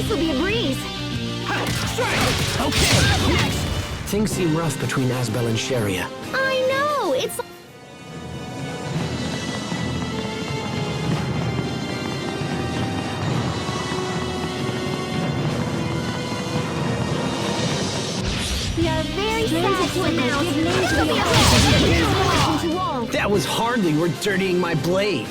This'll be a breeze. Strike! Okay, next! Things seem rough between Asbel and Sharia. I know, it's... We are very sad to announce this'll be a to all. That was hardly worth dirtying my blade.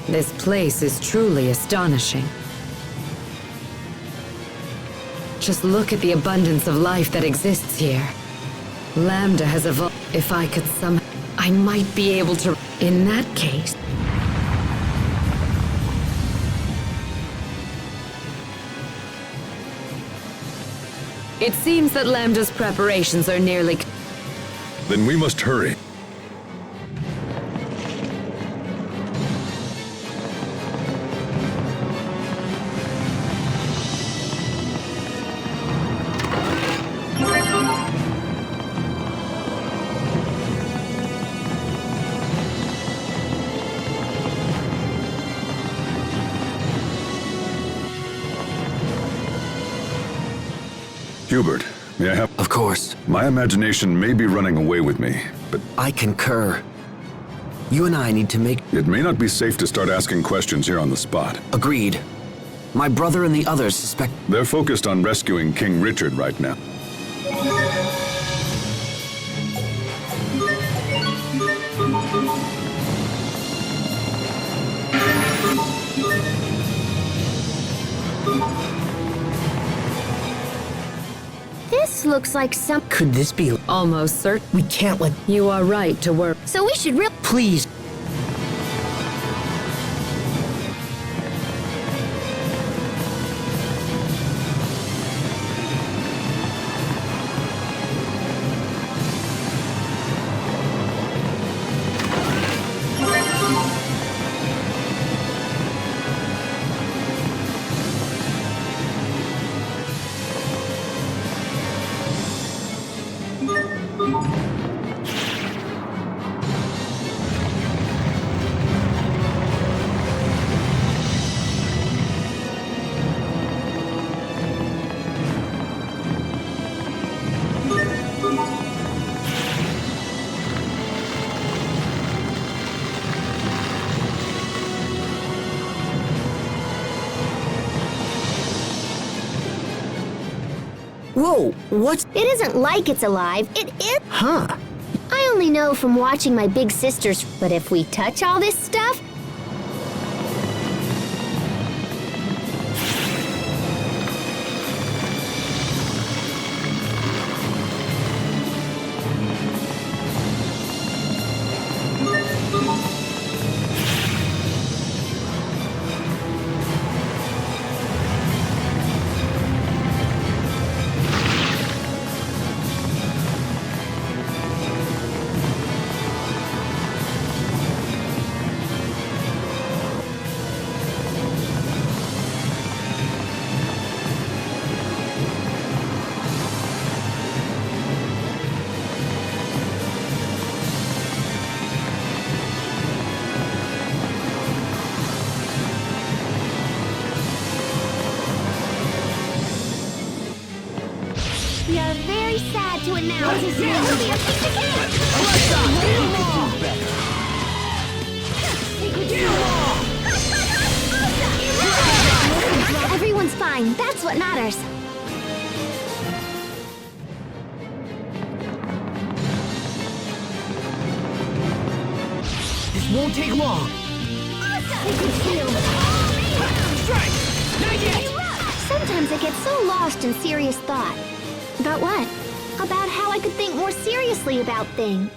This place is truly astonishing. Just look at the abundance of life that exists here. Lambda has evolved. If I could I might be able to... In that case... It seems that Lambda's preparations are nearly... Then we must hurry. Hubert, may I have... Of course. My imagination may be running away with me, but I concur. You and I need to make... it may not be safe to start asking questions here on the spot. Agreed. My brother and the others suspect... They're focused on rescuing King Richard right now. This looks like some... Could this be... Almost certain. We can't let... You are right to work. So we should Please. Whoa, what's... It isn't like it's alive. It is... Huh? I only know from watching my big sisters, but if we touch all this stuff... We are very sad to announce this will be a piece of cake! Everyone's fine. That's what matters. This won't take long. Strike! Not yet! Sometimes I get so lost in serious thought. About what? About how I could think more seriously about things.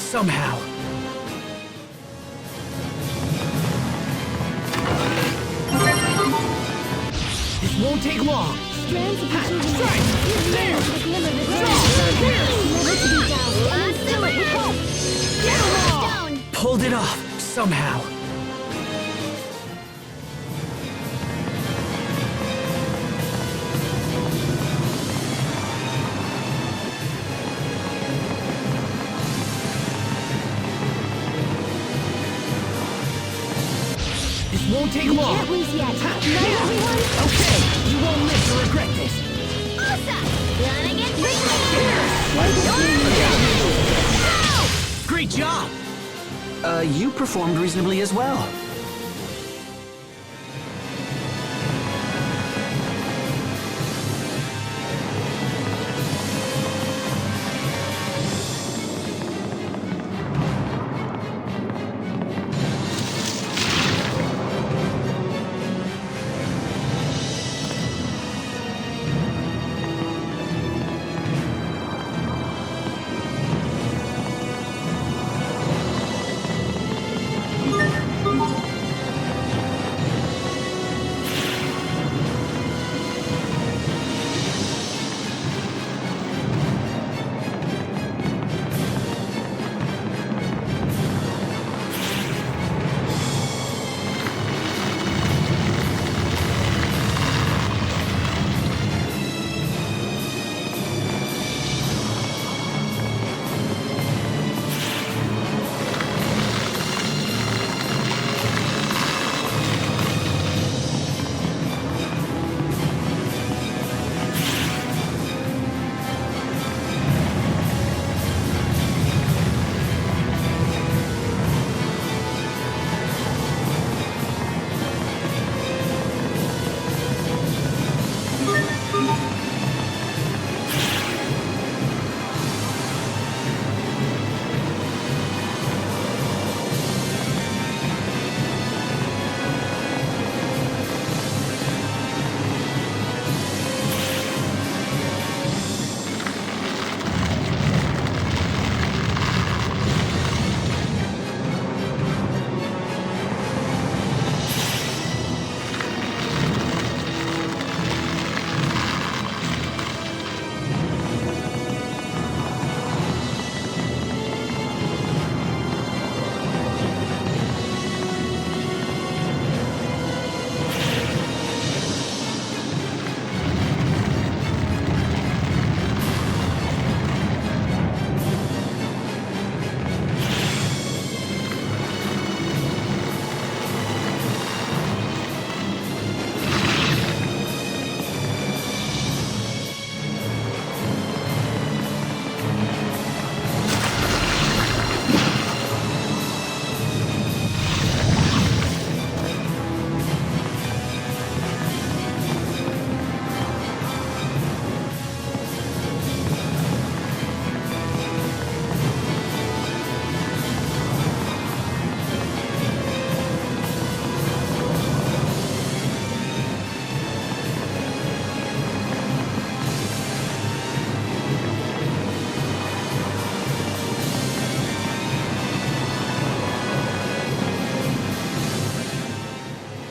somehow. This won't take long. Strands of Strike! achievement. There! The glimmer of Here! never to be doubted. Let's do it! Get 'em all! Stone! Pulled it off, somehow. This won't take long. Can't lose yet. Ha! Night, everyone. Okay, you won't live to regret this. Awesome! Gonna get Great job! You performed reasonably as well.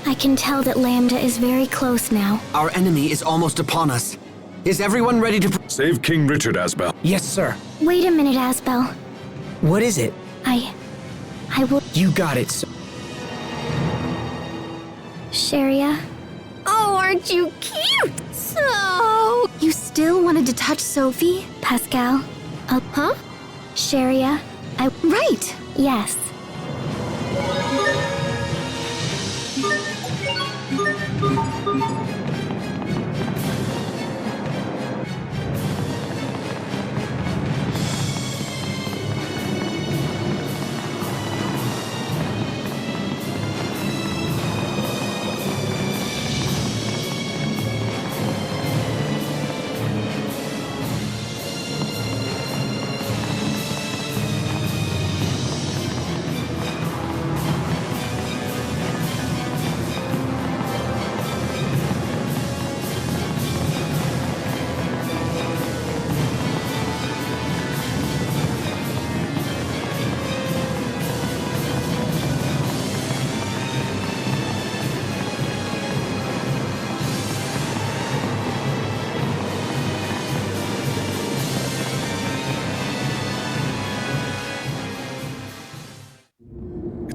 I can tell that Lambda is very close now. Our enemy is almost upon us. Is everyone ready to... Save King Richard, Asbel. Yes, sir. Wait a minute, Asbel. What is it? I will... You got it, sir. Sharia? Oh, aren't you cute? So... You still wanted to touch Sophie? Pascal? Huh? Sharia? Right! Yes.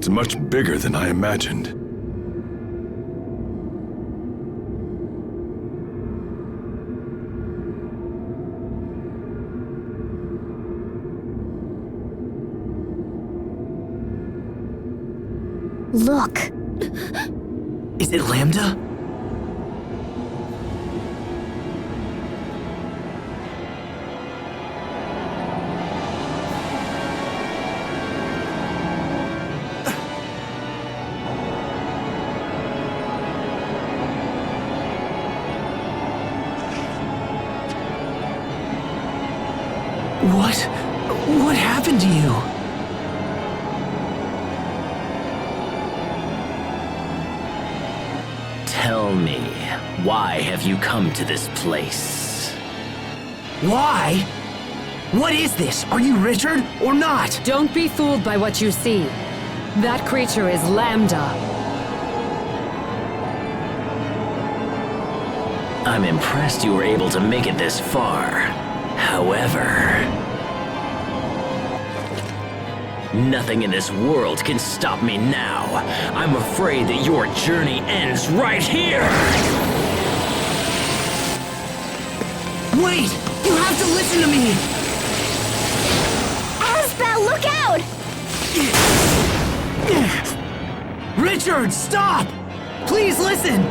It's much bigger than I imagined. Look. Is it Lambda? What happened to you? Tell me, why have you come to this place? Why? What is this? Are you Richard or not? Don't be fooled by what you see. That creature is Lambda. I'm impressed you were able to make it this far. However, nothing in this world can stop me now. I'm afraid that your journey ends right here! Wait! You have to listen to me! Asbel, look out! Richard, stop! Please listen!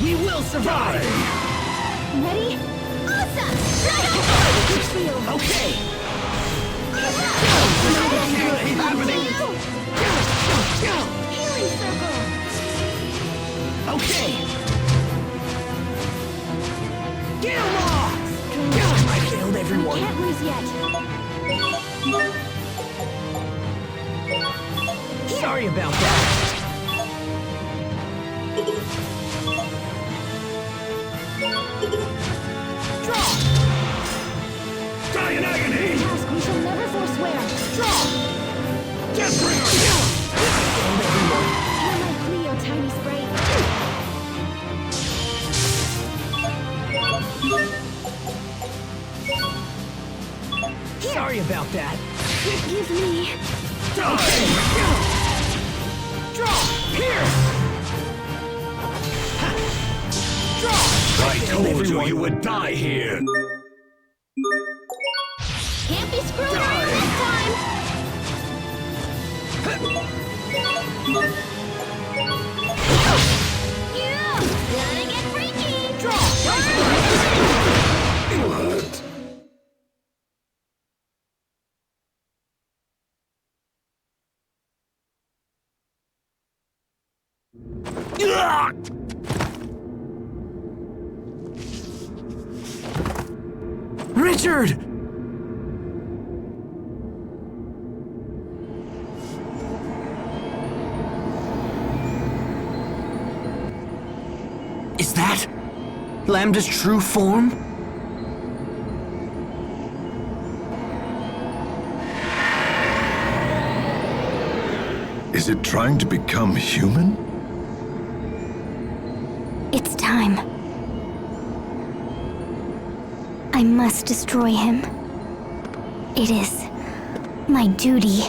We will survive! Ready? Awesome! Okay! Healing circle! Okay! Get him off! I failed everyone. Can't lose yet. Sorry about that. Draw! Die in agony! Task we shall never forswear. Draw! Deathbringer! I failed everyone. Hear my plea, O tiny sprite. Sorry about that. Give me. Okay. Draw! Pierce! Draw! I told you you would die here. Can't be screwed around this time. Yeah! Gonna get freaky. Draw! What? Richard! Is that Lambda's true form? Is it trying to become human? It's time. I must destroy him. It is my duty.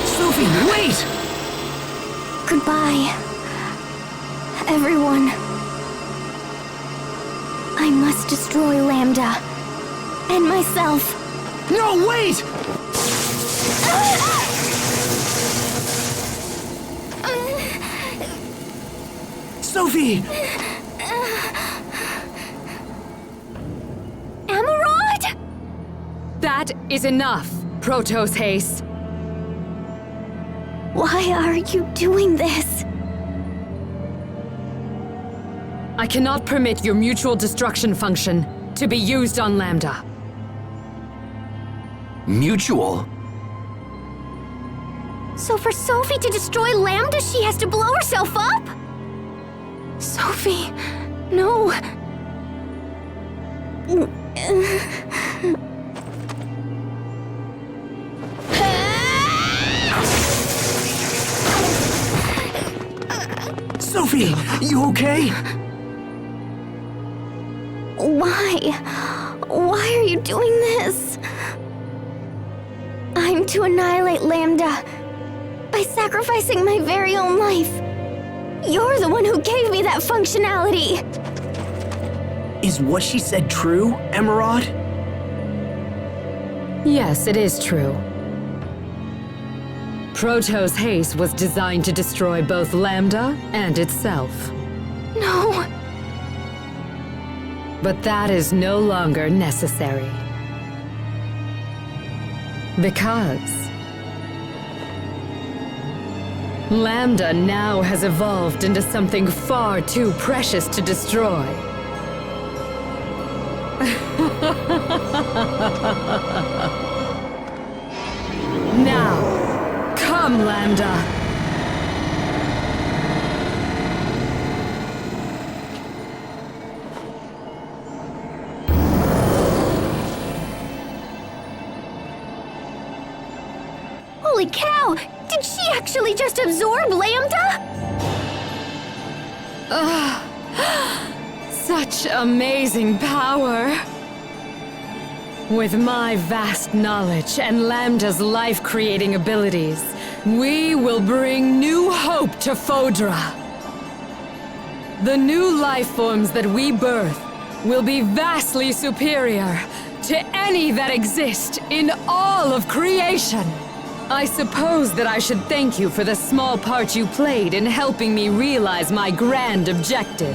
Sophie, wait! Goodbye, everyone. I must destroy Lambda and myself. No, wait! Sophie! Amarod? That is enough, Protos Haste. Why are you doing this? I cannot permit your mutual destruction function to be used on Lambda. Mutual? So for Sophie to destroy Lambda, she has to blow herself up? Sophie, no. Sophie, you okay? Why? Why are you doing this? I'm to annihilate Lambda by sacrificing my very own life. You're the one who gave me that functionality. Is what she said true, Emerald? Yes, it is true. Proto's haste was designed to destroy both Lambda and itself. No. But that is no longer necessary. Because Lambda now has evolved into something far too precious to destroy. Now, come, Lambda. Holy cow! Did she actually just absorb Lambda? Such amazing power! With my vast knowledge and Lambda's life-creating abilities, we will bring new hope to Fodra. The new life forms that we birth will be vastly superior to any that exist in all of creation. I suppose that I should thank you for the small part you played in helping me realize my grand objective.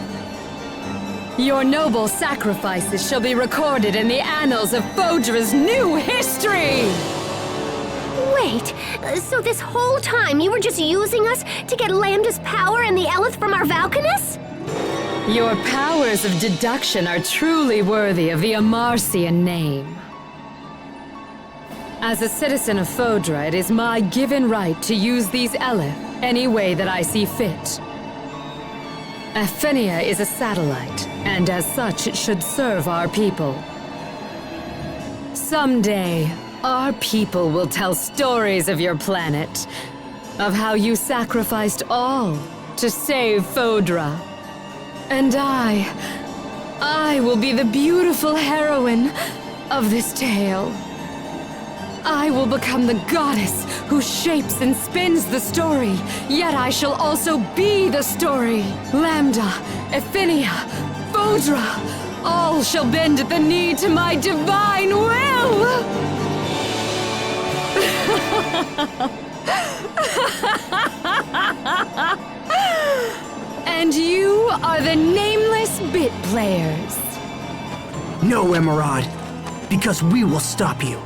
Your noble sacrifices shall be recorded in the annals of Fodra's new history! Wait, so this whole time you were just using us to get Lambda's power and the Eleth from our Valkanus? Your powers of deduction are truly worthy of the Amarcian name. As a citizen of Fodra, it is my given right to use these Eleth any way that I see fit. Aphenia is a satellite, and as such it should serve our people. Someday, our people will tell stories of your planet, of how you sacrificed all to save Fodra. And I will be the beautiful heroine of this tale. I will become the goddess who shapes and spins the story, yet I shall also be the story. Lambda, Aphenia, Fodra, all shall bend at the knee to my divine will! And you are the nameless bit players. No, Emerald, because we will stop you.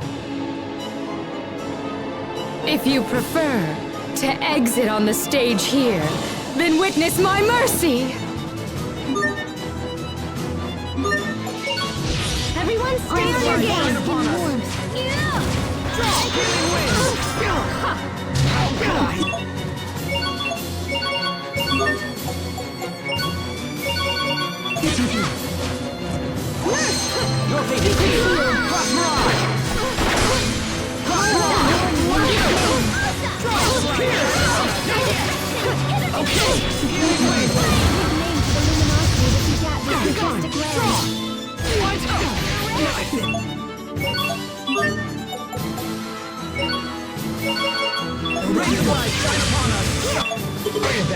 If you prefer to exit on the stage here, then witness my mercy! Everyone stay on your game.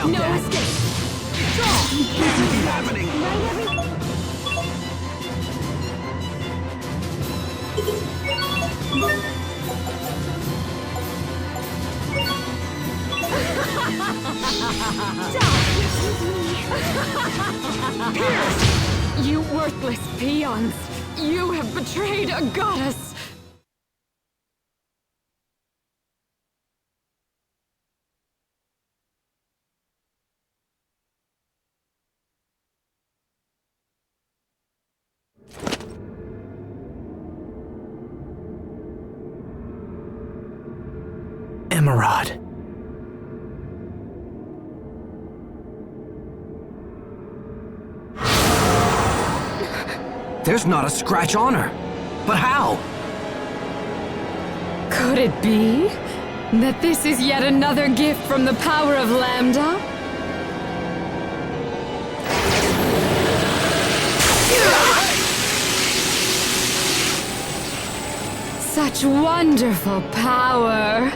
No escape! You worthless peons! You have betrayed a goddess! Emerald. There's not a scratch on her. But how? Could it be that this is yet another gift from the power of Lambda? such wonderful power.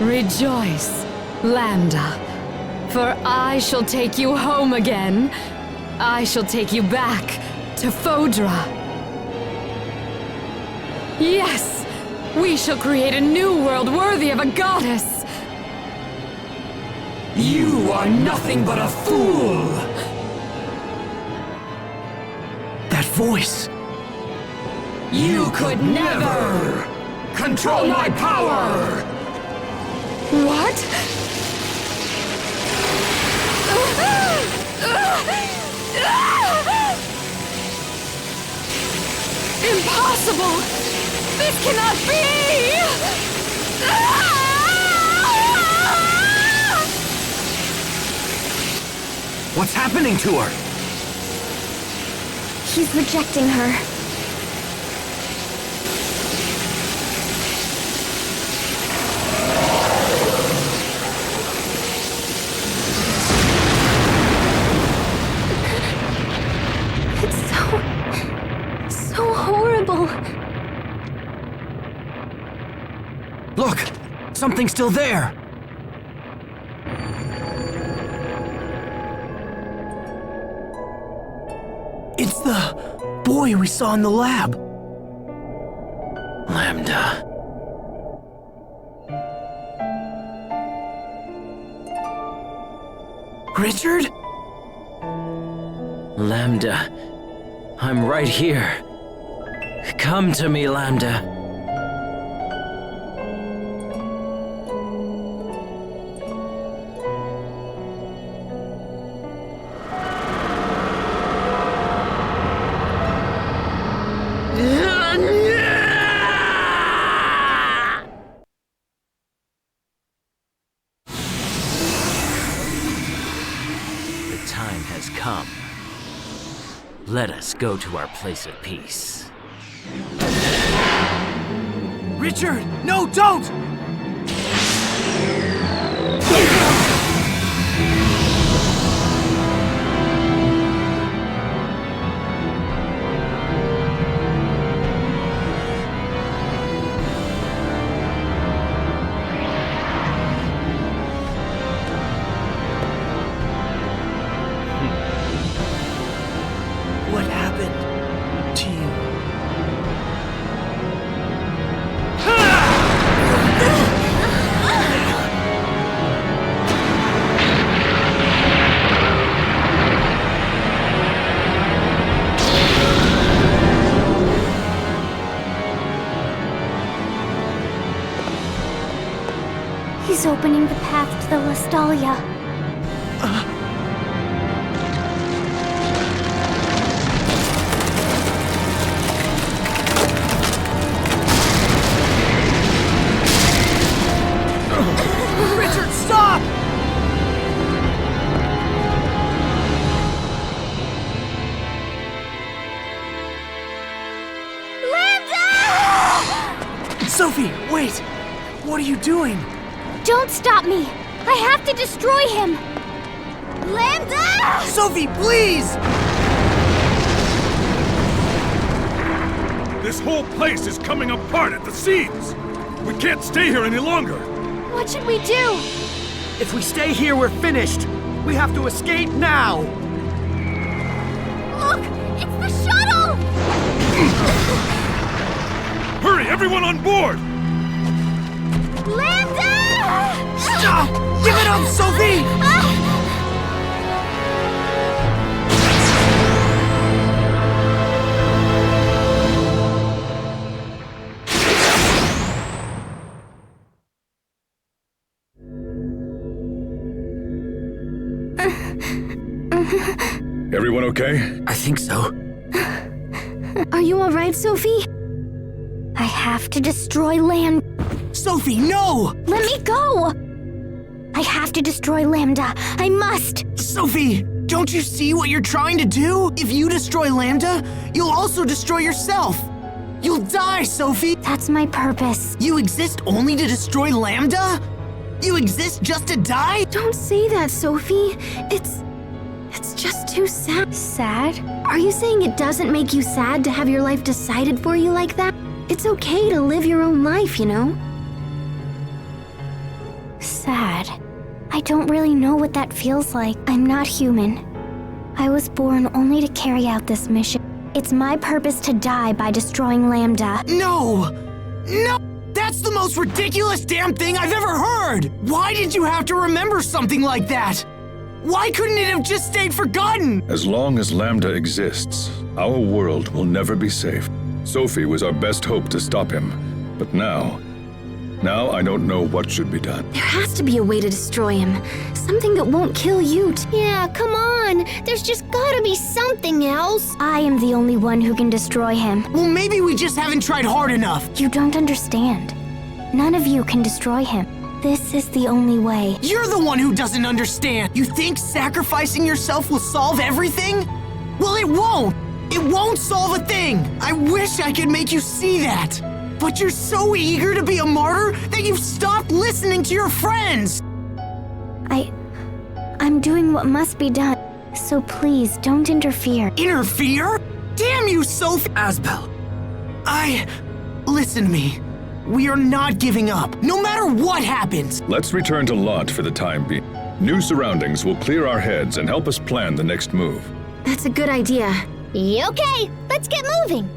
Rejoice, Lambda, for I shall take you home again. I shall take you back to Fodra. Yes, we shall create a new world worthy of a goddess. You are nothing but a fool! That voice! You could never control my power! What? Impossible! This cannot be! What's happening to her? He's rejecting her. It's so horrible. Look! Something's still there! It's the boy we saw in the lab. Lambda. Richard? Lambda. I'm right here. Come to me, Lambda. The time has come. Let us go to our place of peace. Richard! No, don't! What happened to you? He's opening the path to the Lestalia. Richard, stop! Sophie, wait! What are you doing? Don't stop me! I have to destroy him! Lambda! Sophie, please! This whole place is coming apart at the seams! We can't stay here any longer! What should we do? If we stay here, we're finished! We have to escape now! Look! It's the shuttle! Hurry, everyone on board! Lambda! Stop! Give it up, Sophie! Everyone okay? I think so. Are you alright, Sophie? I have to destroy Lambda. Sophie, no! Let me go! I have to destroy Lambda. I must! Sophie, don't you see what you're trying to do? If you destroy Lambda, you'll also destroy yourself. You'll die, Sophie! That's my purpose. You exist only to destroy Lambda? You exist just to die? Don't say that, Sophie. It's just too sad. Sad? Are you saying it doesn't make you sad to have your life decided for you like that? It's okay to live your own life, you know? Sad. I don't really know what that feels like. I'm not human. I was born only to carry out this mission. It's my purpose to die by destroying Lambda. No! No! That's the most ridiculous damn thing I've ever heard! Why did you have to remember something like that? Why couldn't it have just stayed forgotten? As long as Lambda exists, our world will never be safe. Sophie was our best hope to stop him. But now I don't know what should be done. There has to be a way to destroy him. Something that won't kill you. Yeah, come on. There's just gotta be something else. I am the only one who can destroy him. Well, maybe we just haven't tried hard enough. You don't understand. None of you can destroy him. This is the only way. You're the one who doesn't understand. You think sacrificing yourself will solve everything? Well, it won't. It won't solve a thing. I wish I could make you see that. But you're so eager to be a martyr that you've stopped listening to your friends. I'm doing what must be done. So please, don't interfere. Interfere? Damn you, Sophie! Asbel, listen to me. We are not giving up, no matter what happens. Let's return to Lot for the time being. New surroundings will clear our heads and help us plan the next move. That's a good idea. Okay, let's get moving.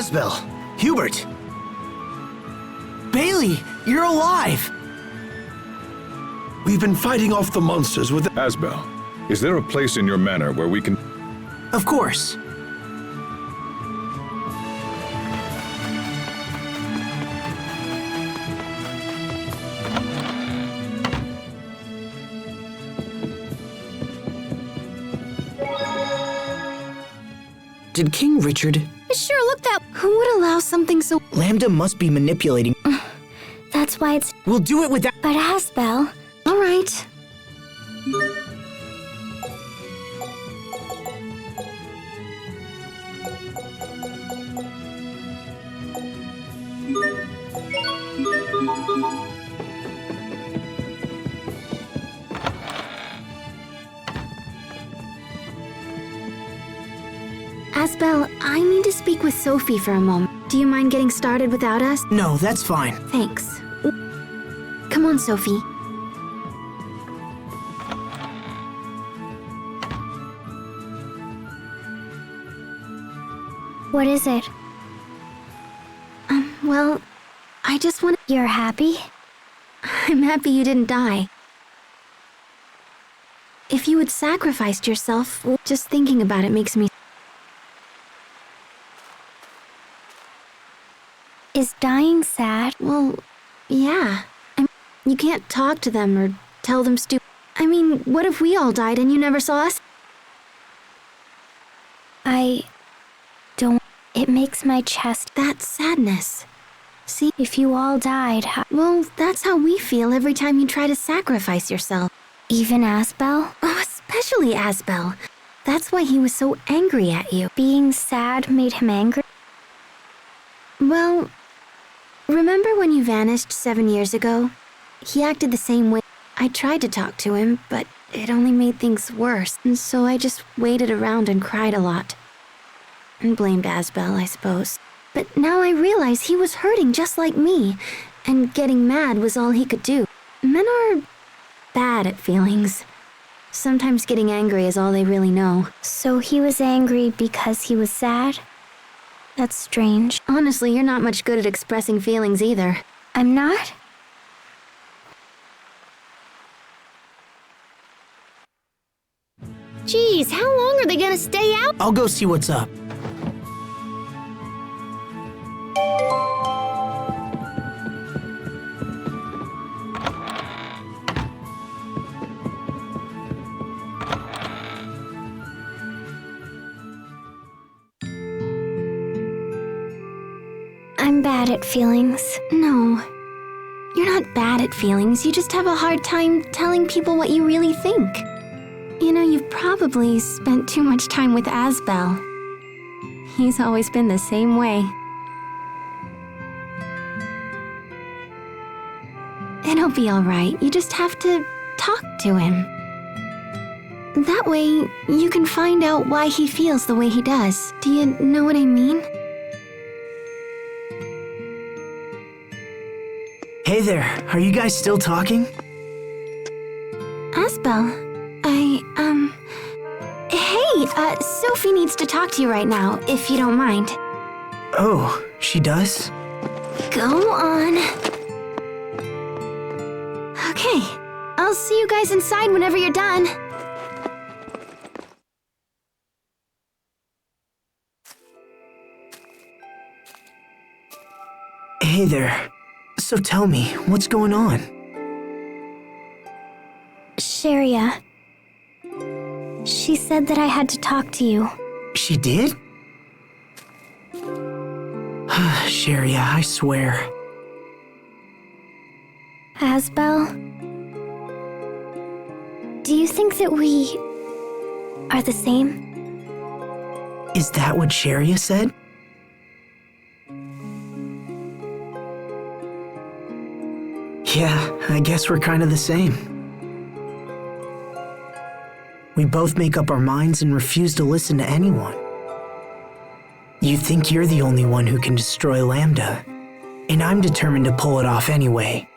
Asbel, Hubert. Bailey, you're alive! We've been fighting off the monsters with Asbel, is there a place in your manor where we can... Of course. Did King Richard? It sure looked that. Who would allow something so. Lambda must be manipulating. That's why it's. We'll do it without. But Asbel. All right. Asbel, I need to speak with Sophie for a moment. Do you mind getting started without us? No, that's fine. Thanks. Come on, Sophie. What is it? Well, I just want to... You're happy? I'm happy you didn't die. If you had sacrificed yourself, just thinking about it makes me... Is dying sad? Well, yeah. You can't talk to them or tell them I mean, what if we all died and you never saw us? I don't. It makes my chest. That's sadness. See, If you all died, well, that's how we feel every time you try to sacrifice yourself. even Asbel? Oh, especially Asbel. That's why he was so angry at you. Being sad made him angry? Well, remember when you vanished 7 years ago? He acted the same way. I tried to talk to him, but it only made things worse, and so I just waited around and cried a lot. And blamed Asbel, I suppose. But now I realize he was hurting just like me, and getting mad was all he could do. Men are bad at feelings. Sometimes getting angry is all they really know. So he was angry because he was sad? That's strange. Honestly, you're not much good at expressing feelings either. I'm not? Geez, how long are they gonna stay out? I'll go see what's up. I'm bad at feelings. No. You're not bad at feelings, you just have a hard time telling people what you really think. You know, you've probably spent too much time with Asbel. He's always been the same way. It'll be alright, you just have to talk to him. That way, you can find out why he feels the way he does. Do you know what I mean? Hey there, are you guys still talking? Asbel, Hey, Sophie needs to talk to you right now, if you don't mind. Oh, she does? Go on. Okay, I'll see you guys inside whenever you're done. Hey there. So tell me, what's going on? Sharia. She said that I had to talk to you. She did? Sharia, I swear. Asbel? Do you think that we are the same? Is that what Sharia said? Yeah, I guess we're kind of the same. We both make up our minds and refuse to listen to anyone. You think you're the only one who can destroy Lambda, and I'm determined to pull it off anyway.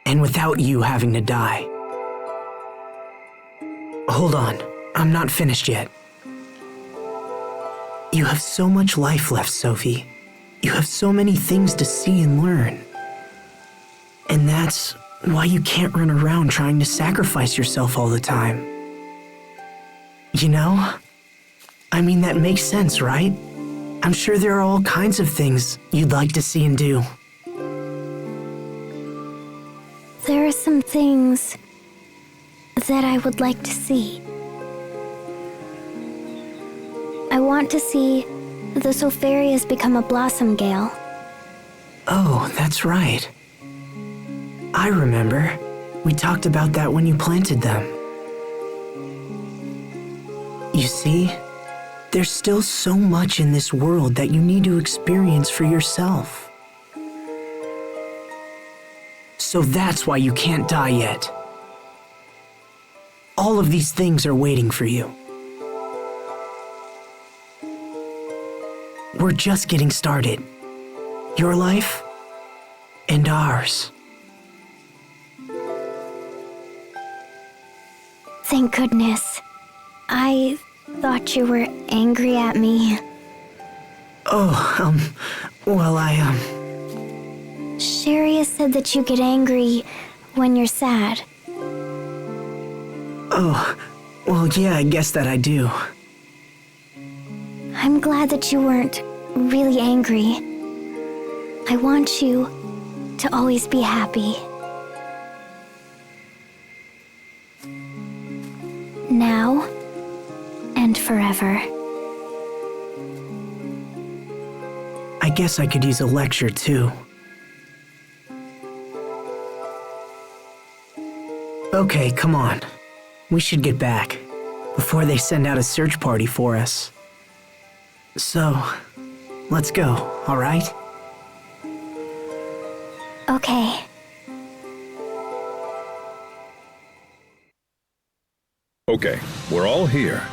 And without you having to die. Hold on, I'm not finished yet. You have so much life left, Sophie. You have so many things to see and learn. And that's why you can't run around trying to sacrifice yourself all the time. You know? I mean, that makes sense, right? I'm sure there are all kinds of things you'd like to see and do. There are some things that I would like to see. I want to see the Sopharias become a blossom gale. Oh, that's right. I remember. We talked about that when you planted them. You see, there's still so much in this world that you need to experience for yourself. So that's why you can't die yet. All of these things are waiting for you. We're just getting started. Your life and ours. Thank goodness. I thought you were angry at me. Oh, well, Sherry has said that you get angry when you're sad. Oh, well, yeah, I guess that I do. I'm glad that you weren't really angry. I want you to always be happy. Now and forever. I guess I could use a lecture, too. Okay, come on. We should get back before they send out a search party for us. So, let's go, all right? Okay. Okay, we're all here.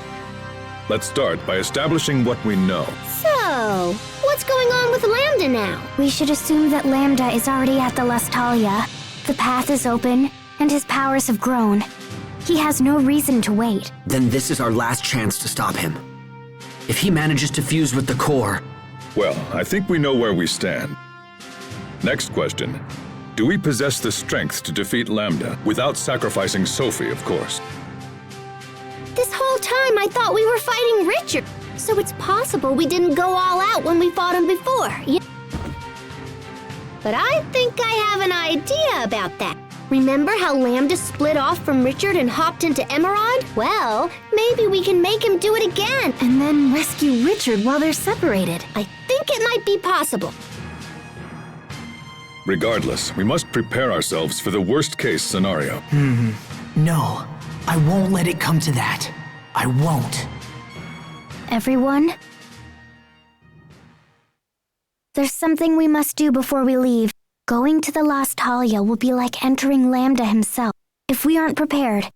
Let's start by establishing what we know. So, what's going on with Lambda now? We should assume that Lambda is already at the Lestalia. The path is open, and his powers have grown. He has no reason to wait. Then this is our last chance to stop him. If he manages to fuse with the core... Well, I think we know where we stand. Next question. Do we possess the strength to defeat Lambda without sacrificing Sophie, of course? This whole time I thought we were fighting Richard, so it's possible we didn't go all out when we fought him before. But I think I have an idea about that. Remember how Lambda split off from Richard and hopped into Emerald? Well, maybe we can make him do it again. And then rescue Richard while they're separated. I think it might be possible. Regardless, we must prepare ourselves for the worst-case scenario. No, I won't let it come to that. I won't. Everyone? There's something we must do before we leave. Going to the Lestalia will be like entering Lambda himself. If we aren't prepared,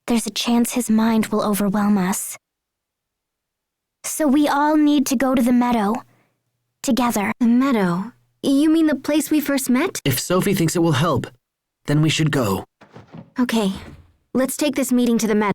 there's a chance his mind will overwhelm us. So we all need to go to the meadow. Together. The meadow? You mean the place we first met? If Sophie thinks it will help, then we should go. Okay, let's take this meeting to the meadow.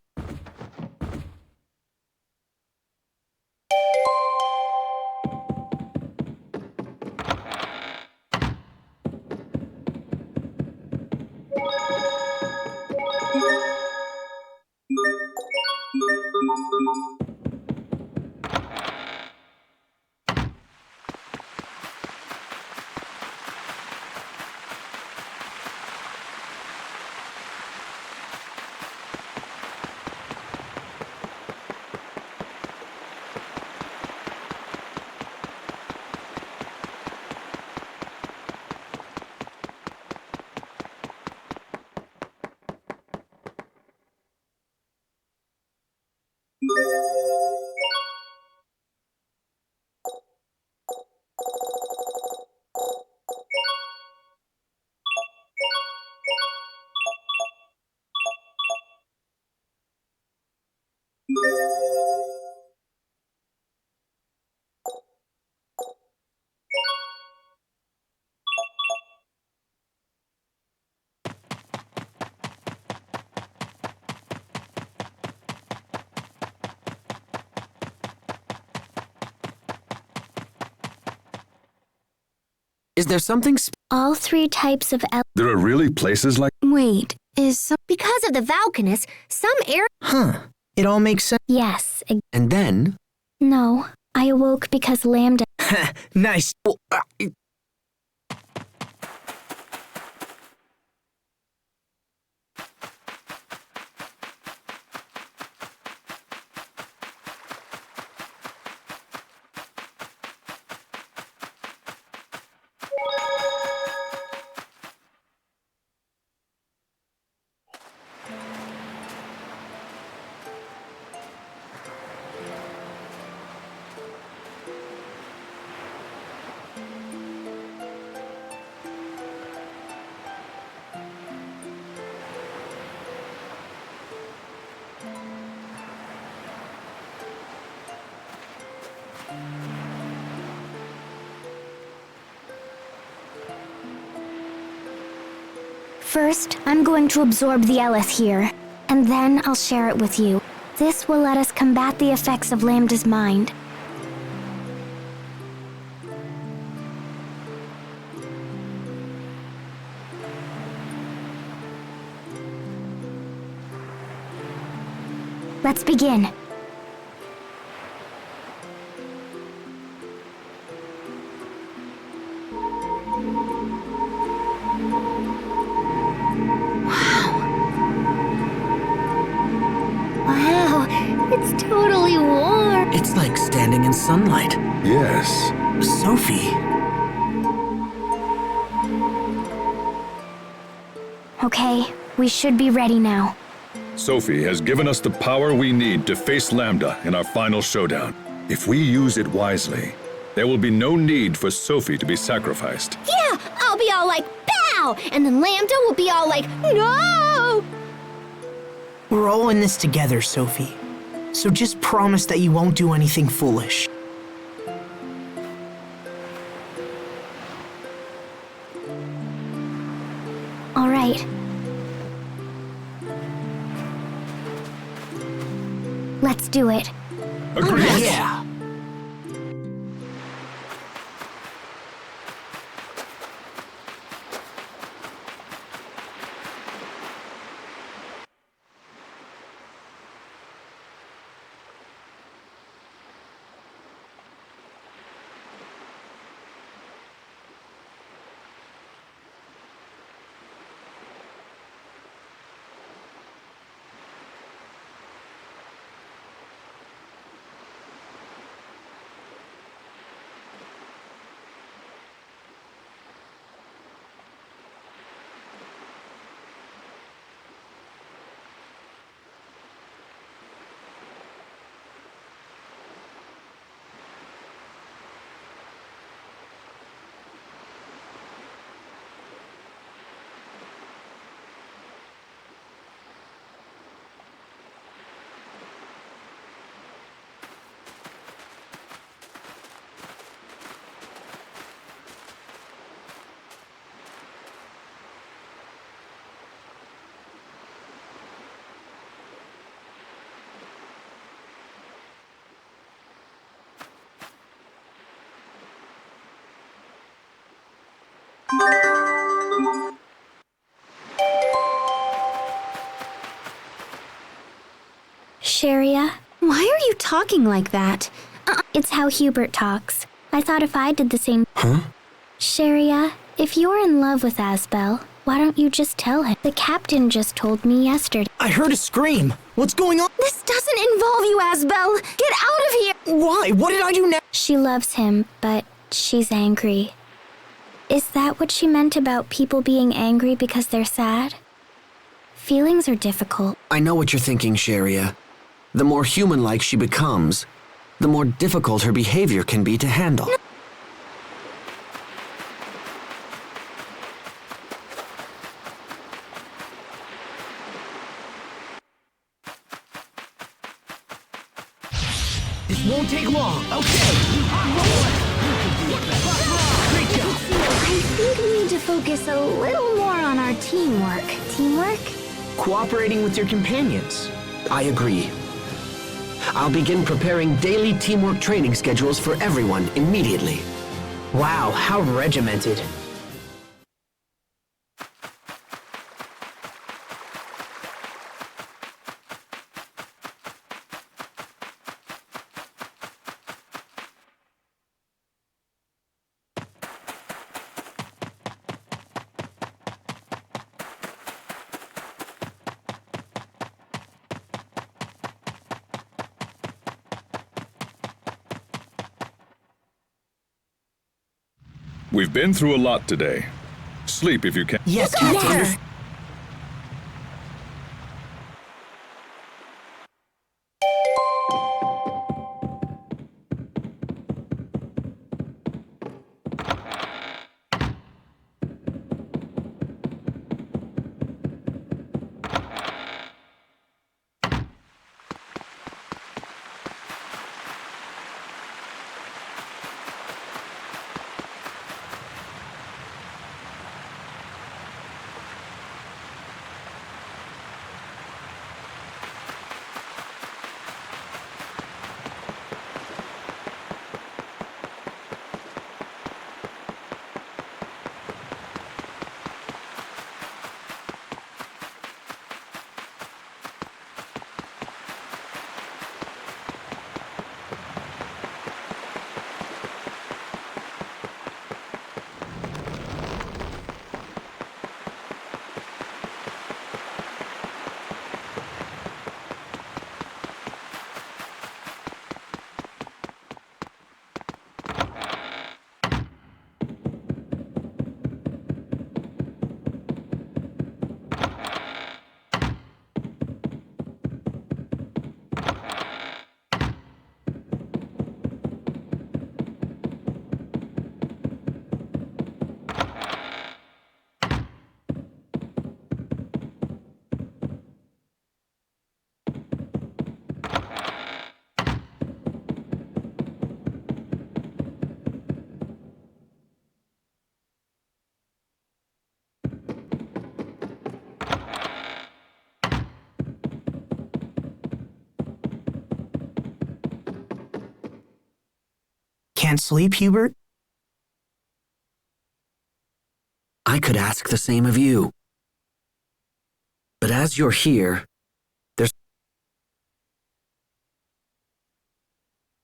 Is there something All 3 types of There are really places like. Wait, Because of the Valkanus, some air. Huh. It all makes sense. Yes. And then... No. I awoke because Lambda. Nice. First, I'm going to absorb the Elith here, and then I'll share it with you. This will let us combat the effects of Lambda's mind. Let's begin. Wow, it's totally warm. It's like standing in sunlight. Yes. Sophie. Okay, we should be ready now. Sophie has given us the power we need to face Lambda in our final showdown. If we use it wisely, there will be no need for Sophie to be sacrificed. Yeah, I'll be all like, pow! And then Lambda will be all like, no! We're all in this together, Sophie. So just promise that you won't do anything foolish. All right. Let's do it. Agreed. Yeah. Sharia, why are you talking like that? it's how Hubert talks. I thought if I did the same... Huh? Sharia, if you're in love with Asbel, why don't you just tell him? The captain just told me yesterday. I heard a scream. What's going on? This doesn't involve you, Asbel. Get out of here. Why? What did I do now? She loves him, but she's angry. Is that what she meant about people being angry because they're sad? Feelings are difficult. I know what you're thinking, Sharia. The more human-like she becomes, the more difficult her behavior can be to handle. This won't take long. Okay. Great job. I think we need to focus a little more on our teamwork. Teamwork? Cooperating with your companions. I agree. I'll begin preparing daily teamwork training schedules for everyone immediately. Wow, how regimented. We've been through a lot today. Sleep if you can. Yes, Captain. Can't sleep, Hubert? I could ask the same of you. But as you're here,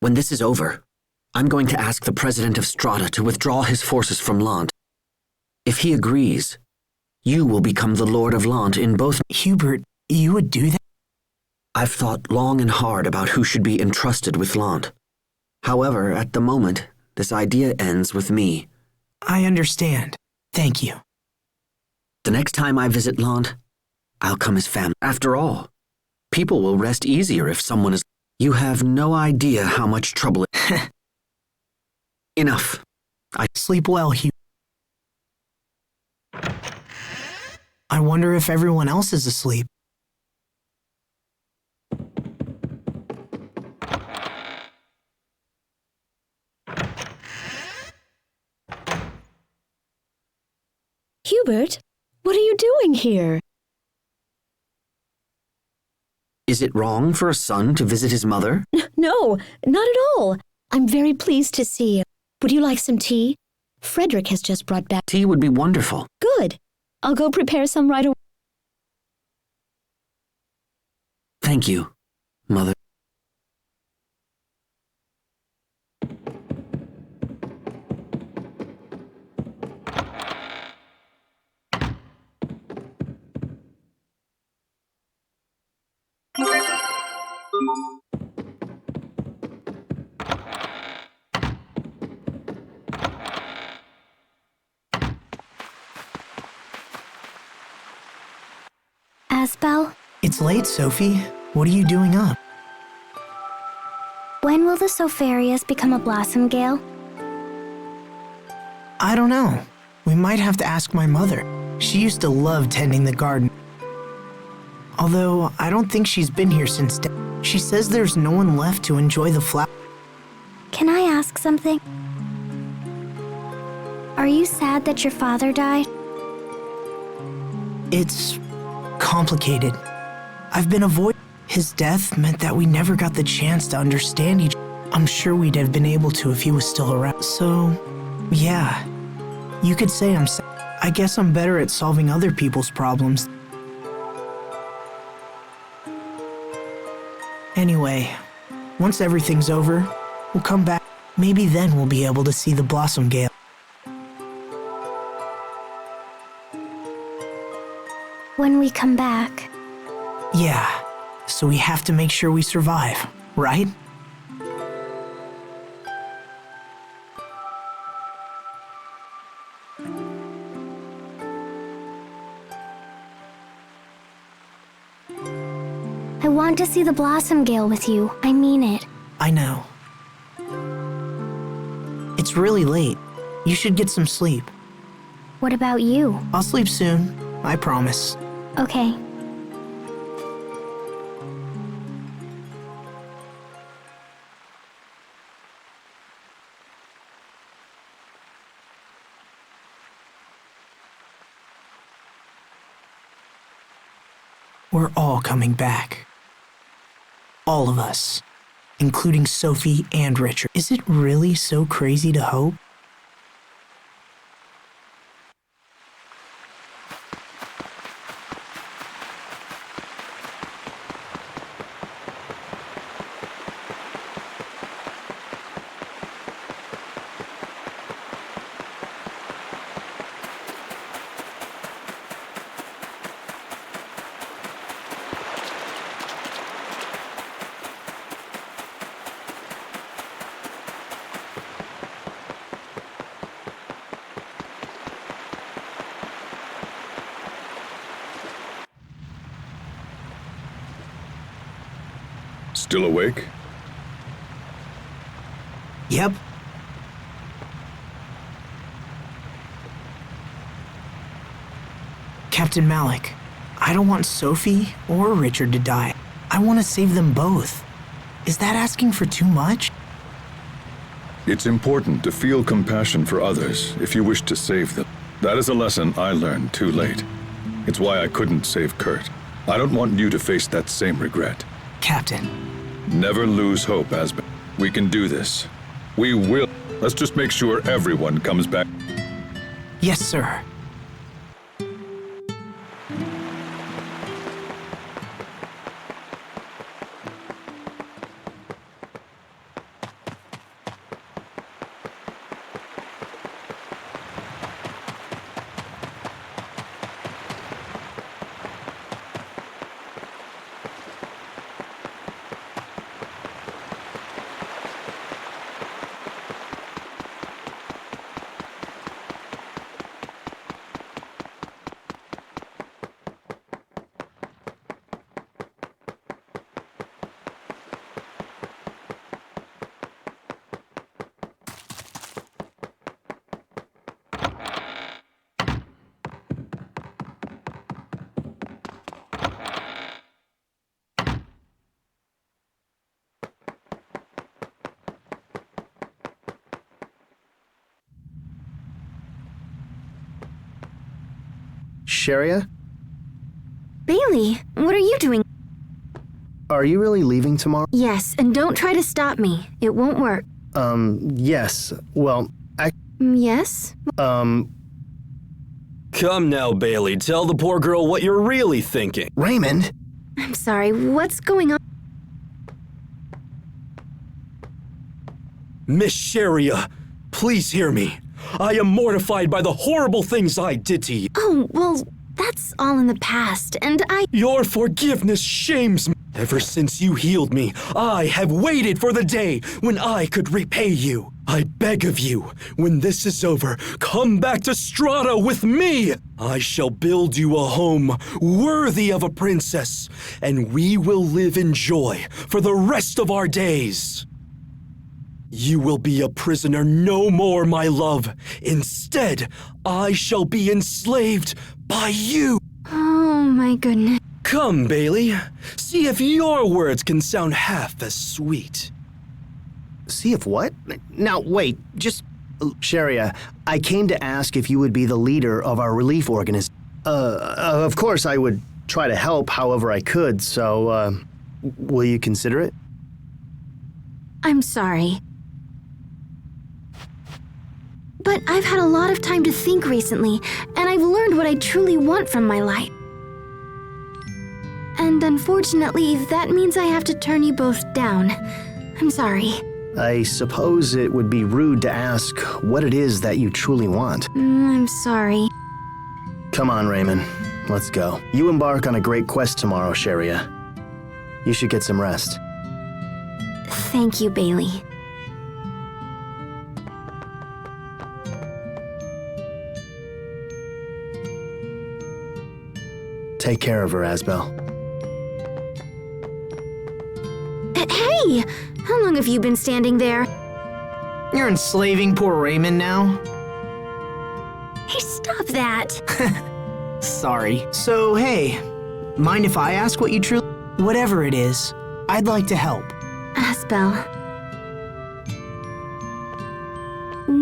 when this is over, I'm going to ask the President of Strata to withdraw his forces from Lant. If he agrees, you will become the Lord of Lant in both— Hubert, you would do that? I've thought long and hard about who should be entrusted with Lant. However, at the moment, this idea ends with me. I understand. Thank you. The next time I visit Lant, I'll come as family. After all, people will rest easier if someone is— You have no idea how much trouble it— Enough. Sleep well, Hugh. I wonder if everyone else is asleep. Hubert, what are you doing here? Is it wrong for a son to visit his mother? No, not at all. I'm very pleased to see you. Would you like some tea? Frederick has just brought back— Tea would be wonderful. Good. I'll go prepare some right away. Thank you, Mother. Asbel, It's late, Sophie. What are you doing up? when will the Sopharias become a blossom gale? I don't know. We might have to ask my mother. She used to love tending the garden. Although, I don't think she's been here since she says there's no one left to enjoy the flower. Can I ask something? Are you sad that your father died? It's complicated. I've been avoiding. His death meant that we never got the chance to understand each other. I'm sure we'd have been able to if he was still around. So, Yeah, you could say I guess I'm better at solving other people's problems. Anyway, once everything's over, we'll come back. Maybe then we'll be able to see the Blossom Gale. When we come back. Yeah, so we have to make sure we survive, right? I want to see the Blossom Gale with you. I mean it. I know. It's really late. You should get some sleep. What about you? I'll sleep soon, I promise. Okay. We're all coming back. All of us, including Sophie and Richard. Is it really so crazy to hope? Still awake? Yep. Captain Malik, I don't want Sophie or Richard to die. I want to save them both. Is that asking for too much? It's important to feel compassion for others if you wish to save them. That is a lesson I learned too late. It's why I couldn't save Kurt. I don't want you to face that same regret. Captain. Never lose hope, Aspen. We can do this. We will. Let's just make sure everyone comes back. Yes, sir. Sharia? Bailey, what are you doing? Are you really leaving tomorrow? Yes, and don't try to stop me. It won't work. Yes. Well, Yes? Come now, Bailey. Tell the poor girl what you're really thinking. Raymond? I'm sorry, what's going on? Miss Sharia, please hear me. I am mortified by the horrible things I did to you. Oh, well, that's all in the past, and Your forgiveness shames me. Ever since you healed me, I have waited for the day when I could repay you. I beg of you, when this is over, come back to Strata with me. I shall build you a home worthy of a princess, and we will live in joy for the rest of our days. You will be a prisoner no more, my love. Instead, I shall be enslaved by you. Oh my goodness. Come, Bailey. See if your words can sound half as sweet. See if what? Now, wait, just... Sharia, I came to ask if you would be the leader of our relief organization. Of course I would try to help however I could, so, will you consider it? I'm sorry. But I've had a lot of time to think recently, and I've learned what I truly want from my life. And unfortunately, that means I have to turn you both down. I'm sorry. I suppose it would be rude to ask what it is that you truly want. I'm sorry. Come on, Raymond. Let's go. You embark on a great quest tomorrow, Sharia. You should get some rest. Thank you, Bailey. Take care of her, Asbel. Hey! How long have you been standing there? You're enslaving poor Raymond now? Hey, stop that! Sorry. So, hey, mind if I ask what you truly... Whatever it is, I'd like to help. Asbel.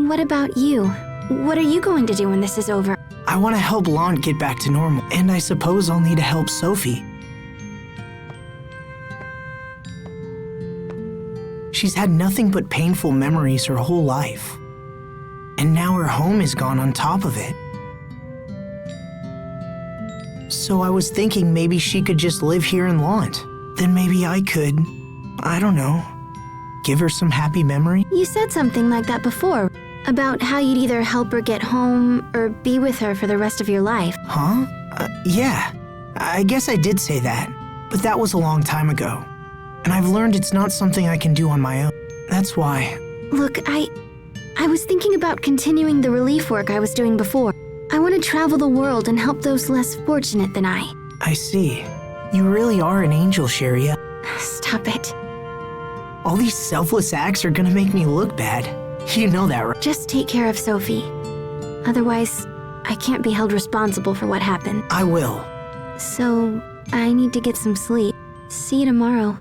What about you? What are you going to do when this is over? I want to help Lon get back to normal, and I suppose I'll need to help Sophie. She's had nothing but painful memories her whole life. And now her home is gone on top of it. So I was thinking maybe she could just live here in Lont. Then maybe I could, I don't know, give her some happy memory? You said something like that before, about how you'd either help her get home or be with her for the rest of your life. Huh? Yeah, I guess I did say that, but that was a long time ago. And I've learned it's not something I can do on my own. That's why. Look, I was thinking about continuing the relief work I was doing before. I want to travel the world and help those less fortunate than I. I see. You really are an angel, Sharia. Stop it. All these selfless acts are gonna make me look bad. You know that, right? Just take care of Sophie. Otherwise, I can't be held responsible for what happened. I will. So, I need to get some sleep. See you tomorrow.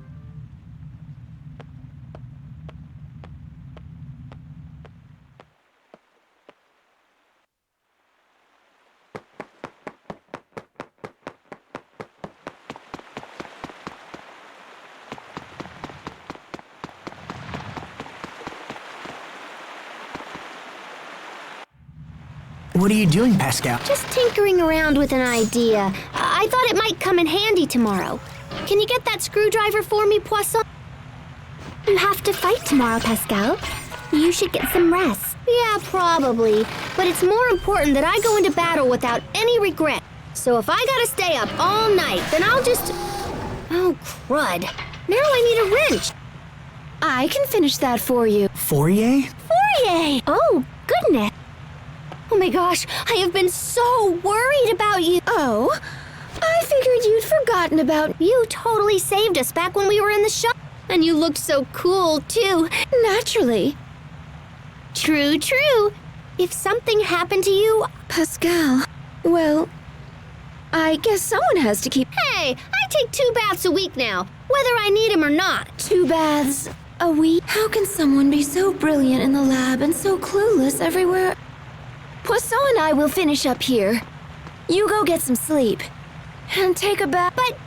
What are you doing, Pascal? Just tinkering around with an idea. I thought it might come in handy tomorrow. Can you get that screwdriver for me, Poisson? You have to fight tomorrow, Pascal. You should get some rest. Yeah, probably. But it's more important that I go into battle without any regret. So if I gotta stay up all night, then I'll just... Oh, crud. Now I need a wrench. I can finish that for you. Fourier? Fourier! Oh, goodness. Oh my gosh, I have been so worried about you. Oh, I figured you'd forgotten about... You totally saved us back when we were in the shop. And you looked so cool, too. Naturally. True, true. If something happened to you... Pascal, well, I guess someone has to keep... Hey, I take 2 baths a week now, whether I need them or not. 2 baths a week? How can someone be so brilliant in the lab and so clueless everywhere? Poisson and I will finish up here. You go get some sleep. And take a bath. But...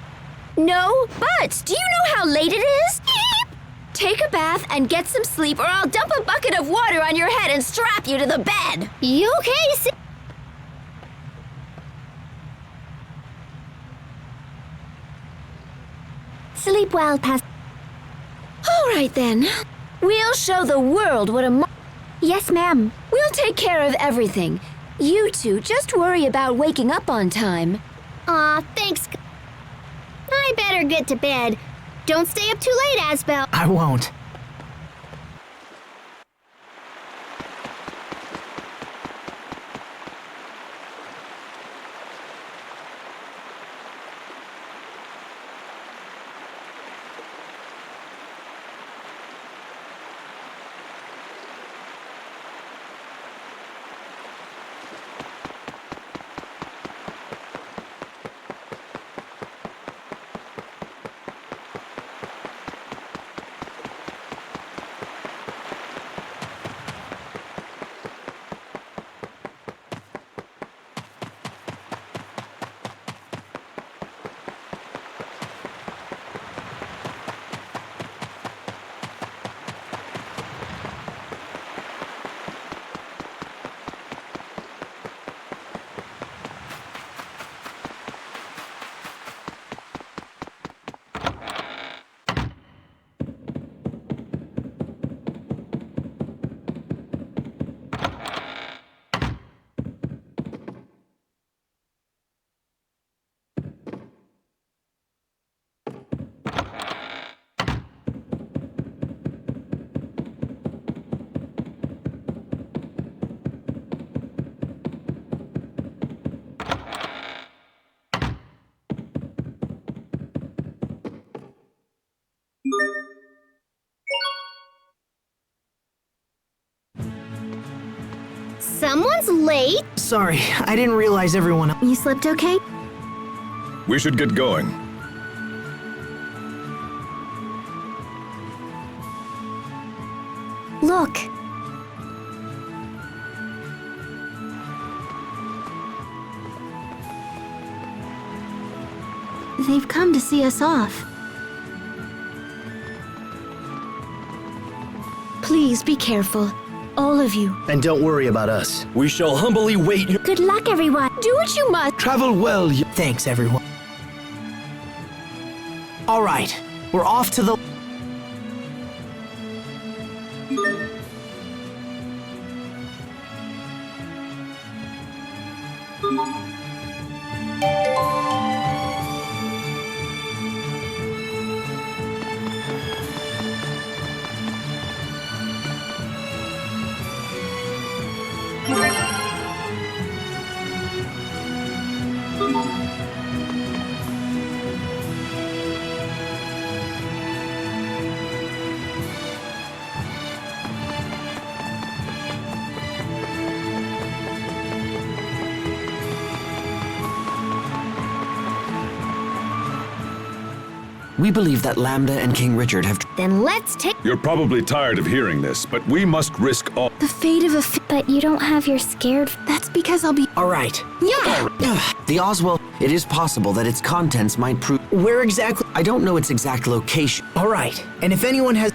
No buts. Do you know how late it is? Take a bath and get some sleep, or I'll dump a bucket of water on your head and strap you to the bed. You okay? Sleep well, All right, then. We'll show the world what a... Yes, ma'am. We'll take care of everything. You two just worry about waking up on time. Aw, thanks. I better get to bed. Don't stay up too late, Asbel. I won't. Someone's late. Sorry, I didn't realize everyone. You slept okay? We should get going. Look, They've come to see us off. Please be careful. All of you. And don't worry about us. We shall humbly wait your good luck, everyone. Do what you must. Travel well, Thanks, everyone. All right, we're off to the... We believe that Lambda and King Richard have... Then let's take. You're probably tired of hearing this, but we must risk all. The fate of a But you don't have your scared. That's because I'll be. All right. The Oswald, it is possible that its contents might prove... Where exactly? I don't know its exact location. All right, and if anyone has...